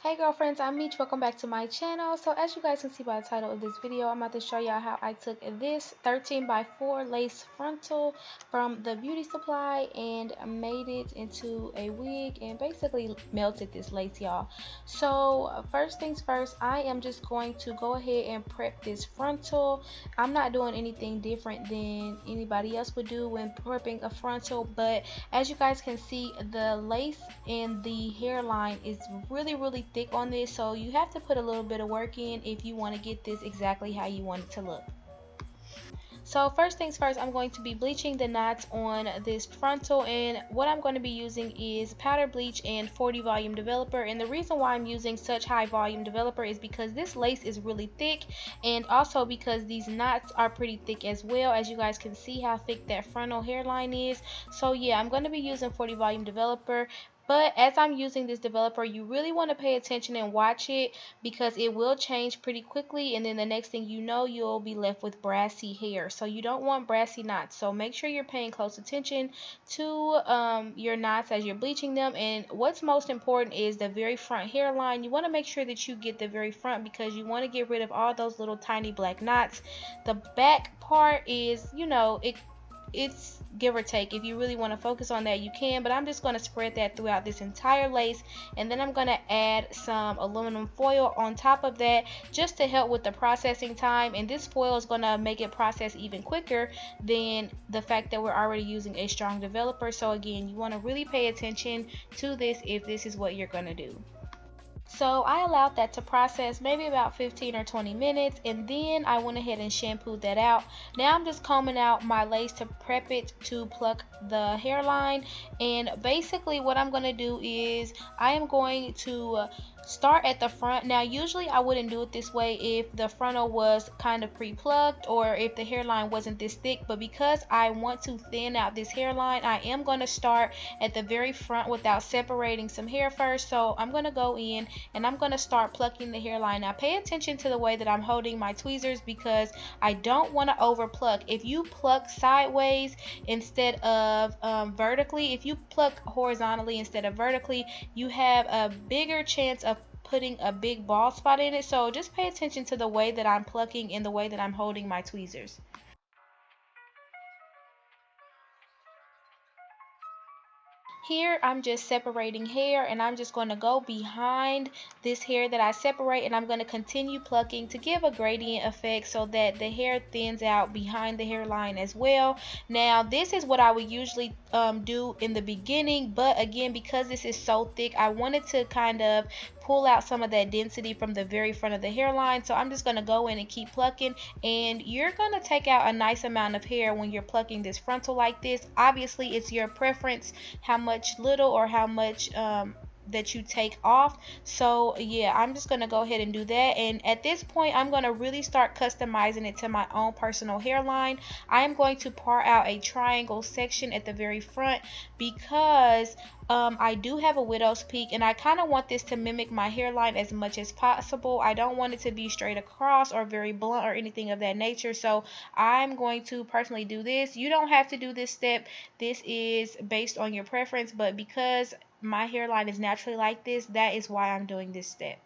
Hey girlfriends, I'm Meech. Welcome back to my channel. So as you guys can see by the title of this video, I'm about to show y'all how I took this 13 by 4 lace frontal from the beauty supply and made it into a wig and basically melted this lace, y'all. So first things first, I am just going to go ahead and prep this frontal. I'm not doing anything different than anybody else would do when prepping a frontal, but as you guys can see, the lace and the hairline is really thick on this, so you have to put a little bit of work in if you want to get this exactly how you want it to look. So first things first, I'm going to be bleaching the knots on this frontal, and what I'm going to be using is powder bleach and 40 volume developer. And the reason why I'm using such high volume developer is because this lace is really thick, and also because these knots are pretty thick as well. As you guys can see how thick that frontal hairline is. So yeah, I'm going to be using 40 volume developer. But as I'm using this developer, you really want to pay attention and watch it because it will change pretty quickly, and then the next thing you know, you'll be left with brassy hair. So you don't want brassy knots. So make sure you're paying close attention to your knots as you're bleaching them. And what's most important is the very front hairline. You want to make sure that you get the very front because you want to get rid of all those little tiny black knots. The back part is, it's give or take. If you really want to focus on that, you can, but I'm just going to spread that throughout this entire lace, and then I'm going to add some aluminum foil on top of that just to help with the processing time. And this foil is going to make it process even quicker than the fact that we're already using a strong developer. So again, you want to really pay attention to this if this is what you're going to do. So I allowed that to process maybe about 15 or 20 minutes, and then I went ahead and shampooed that out. Now I'm just combing out my lace to prep it to pluck the hairline. And basically what I'm going to do is I am going to start at the front. Now usually I wouldn't do it this way if the frontal was kind of pre-plucked or if the hairline wasn't this thick, but because I want to thin out this hairline, I am going to start at the very front without separating some hair first. So I'm going to go in and I'm going to start plucking the hairline. Now pay attention to the way that I'm holding my tweezers because I don't want to over pluck. If you pluck sideways instead of vertically, if you pluck horizontally instead of vertically, you have a bigger chance of putting a big bald spot in it. So just pay attention to the way that I'm plucking and the way that I'm holding my tweezers. Here I'm just separating hair, and I'm just going to go behind this hair that I separate, and I'm going to continue plucking to give a gradient effect so that the hair thins out behind the hairline as well. Now this is what I would usually do in the beginning, but again, because this is so thick, I wanted to kind of pull out some of that density from the very front of the hairline. So I'm just going to go in and keep plucking, and you're going to take out a nice amount of hair when you're plucking this frontal like this. Obviously it's your preference how much little or how much that you take off. So yeah, I'm just gonna go ahead and do that, and at this point I'm gonna really start customizing it to my own personal hairline. I am going to part out a triangle section at the very front because I do have a widow's peak, and I kind of want this to mimic my hairline as much as possible. I don't want it to be straight across or very blunt or anything of that nature, so I'm going to personally do this. You don't have to do this step. This is based on your preference, but because my hairline is naturally like this, that is why I'm doing this step.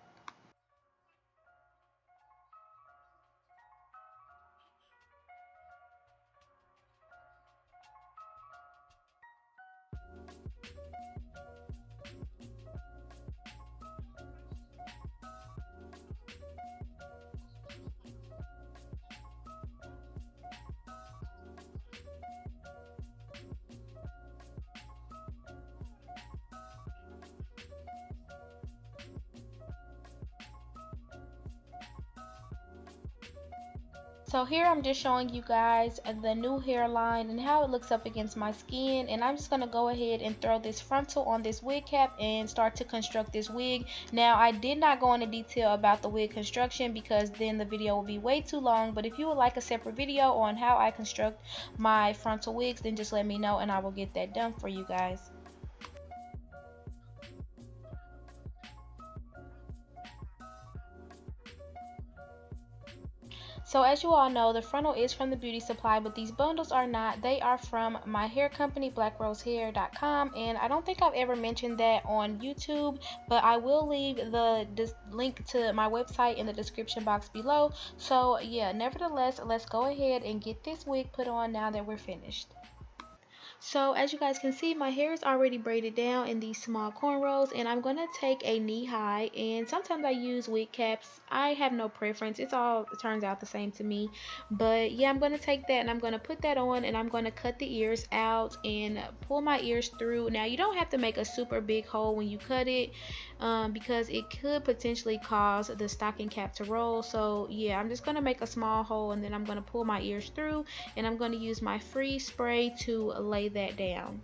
So here I'm just showing you guys the new hairline and how it looks up against my skin, and I'm just going to go ahead and throw this frontal on this wig cap and start to construct this wig. Now I did not go into detail about the wig construction because then the video will be way too long, but if you would like a separate video on how I construct my frontal wigs, then just let me know and I will get that done for you guys. So as you all know, the frontal is from the Beauty Supply, but these bundles are not. They are from my hair company, blackrosehair.com, and I don't think I've ever mentioned that on YouTube, but I will leave the link to my website in the description box below. So yeah, nevertheless, let's go ahead and get this wig put on now that we're finished. So as you guys can see, my hair is already braided down in these small cornrows, and I'm going to take a knee high, and sometimes I use wig caps. I have no preference. It turns out the same to me. But yeah, I'm going to take that and I'm going to put that on, and I'm going to cut the ears out and pull my ears through. Now you don't have to make a super big hole when you cut it, because it could potentially cause the stocking cap to roll. So yeah, I'm just going to make a small hole, and then I'm going to pull my ears through, and I'm going to use my freeze spray to lay that down.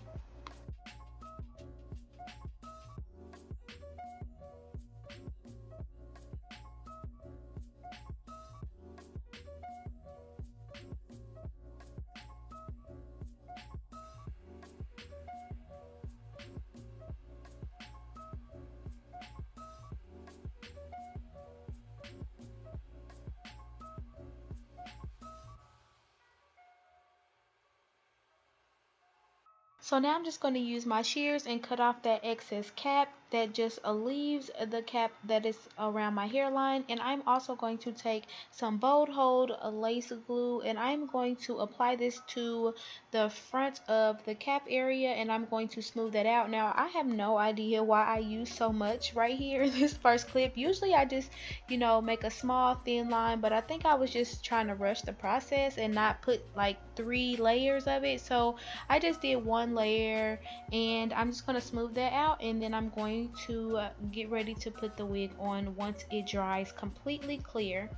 So now I'm just going to use my shears and cut off that excess cap that just leaves the cap that is around my hairline. And I'm also going to take some bold hold lace glue, and I'm going to apply this to the front of the cap area, and I'm going to smooth that out. Now I have no idea why I use so much right here in this first clip. Usually I just, you know, make a small thin line, but I think I was just trying to rush the process and not put like 3 layers of it. So I just did 1 layer, and I'm just going to smooth that out, and then I'm going to get ready to put the wig on once it dries completely clear.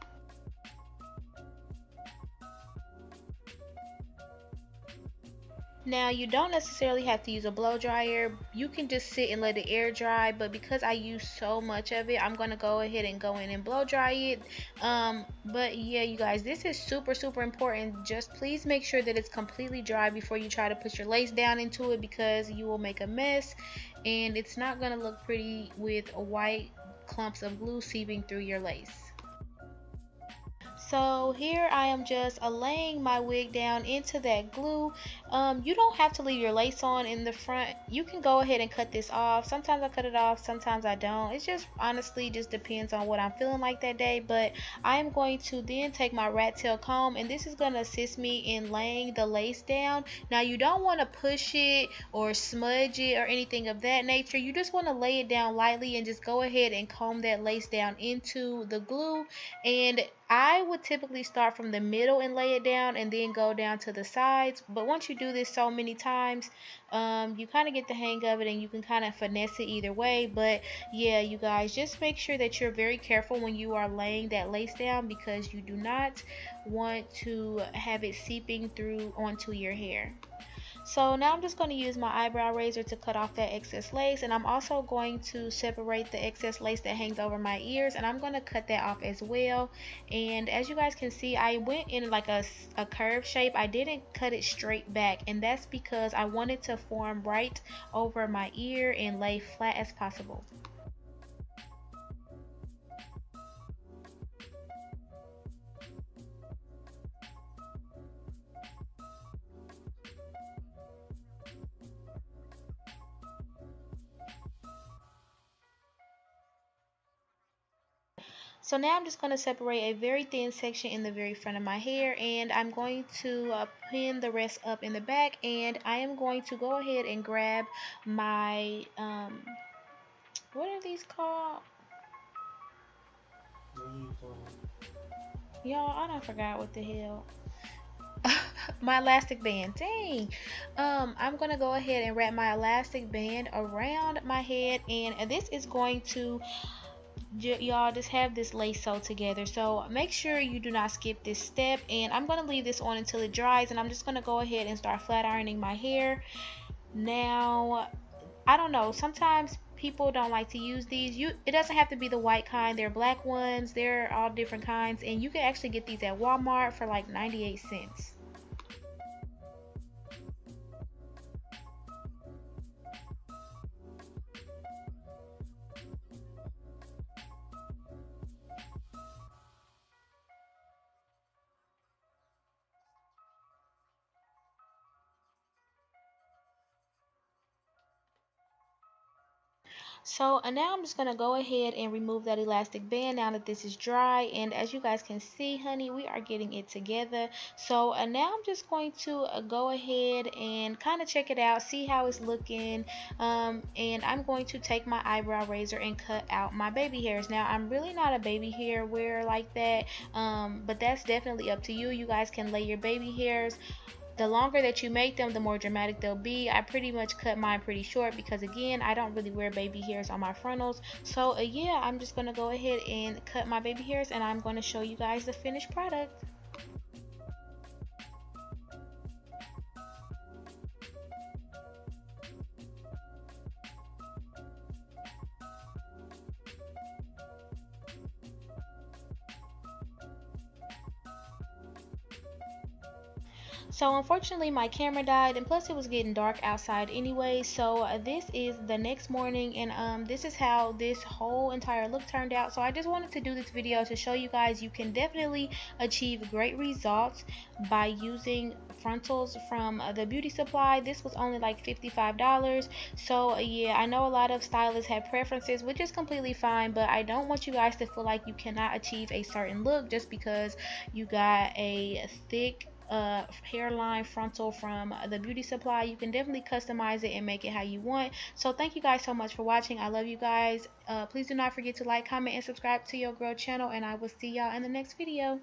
Now you don't necessarily have to use a blow dryer. You can just sit and let it air dry, but because I use so much of it, I'm gonna go ahead and go in and blow dry it. But yeah, you guys, this is super important. Just please make sure that it's completely dry before you try to put your lace down into it, because you will make a mess and it's not gonna look pretty with white clumps of glue seeping through your lace. So here I am just laying my wig down into that glue. You don't have to leave your lace on in the front. You can go ahead and cut this off. Sometimes I cut it off, sometimes I don't. It just honestly just depends on what I'm feeling like that day. But I am going to then take my rat tail comb, and this is going to assist me in laying the lace down. Now you don't want to push it or smudge it or anything of that nature. You just want to lay it down lightly and just go ahead and comb that lace down into the glue. And I would typically start from the middle and lay it down, and then go down to the sides. But once you do this so many times, you kind of get the hang of it, and you can kind of finesse it either way. But yeah, you guys, just make sure that you're very careful when you are laying that lace down, because you do not want to have it seeping through onto your hair. So now I'm just going to use my eyebrow razor to cut off that excess lace, and I'm also going to separate the excess lace that hangs over my ears, and I'm going to cut that off as well. And as you guys can see, I went in like a curve shape. I didn't cut it straight back, and that's because I wanted to form right over my ear and lay flat as possible. So now I'm just going to separate a very thin section in the very front of my hair, and I'm going to pin the rest up in the back, and I am going to go ahead and grab my, what are these called? Y'all, I don't forgot what the hell. My elastic band. Dang. I'm gonna go ahead and wrap my elastic band around my head, and this is going to y'all just have this lace sewed together. So make sure you do not skip this step, and I'm going to leave this on until it dries, and I'm just going to go ahead and start flat ironing my hair. Now I don't know, sometimes people don't like to use these. It doesn't have to be the white kind. They're black ones, they're all different kinds, and you can actually get these at Walmart for like 98 cents. So now I'm just going to go ahead and remove that elastic band now that this is dry. And as you guys can see, honey, we are getting it together. So now I'm just going to go ahead and kind of check it out, see how it's looking. And I'm going to take my eyebrow razor and cut out my baby hairs. Now, I'm really not a baby hair wearer like that, but that's definitely up to you. You guys can lay your baby hairs. The longer that you make them, the more dramatic they'll be. I pretty much cut mine pretty short because, again, I don't really wear baby hairs on my frontals. So yeah, I'm just gonna go ahead and cut my baby hairs, and I'm gonna show you guys the finished product. So unfortunately my camera died, and plus it was getting dark outside anyway. So this is the next morning, and this is how this whole entire look turned out. So I just wanted to do this video to show you guys you can definitely achieve great results by using frontals from the beauty supply. This was only like $55. So yeah, I know a lot of stylists have preferences, which is completely fine, but I don't want you guys to feel like you cannot achieve a certain look just because you got a thick hairline frontal from the beauty supply. You can definitely customize it and make it how you want. So thank you guys so much for watching. I love you guys. Please do not forget to like, comment, and subscribe to your girl channel, and I will see y'all in the next video.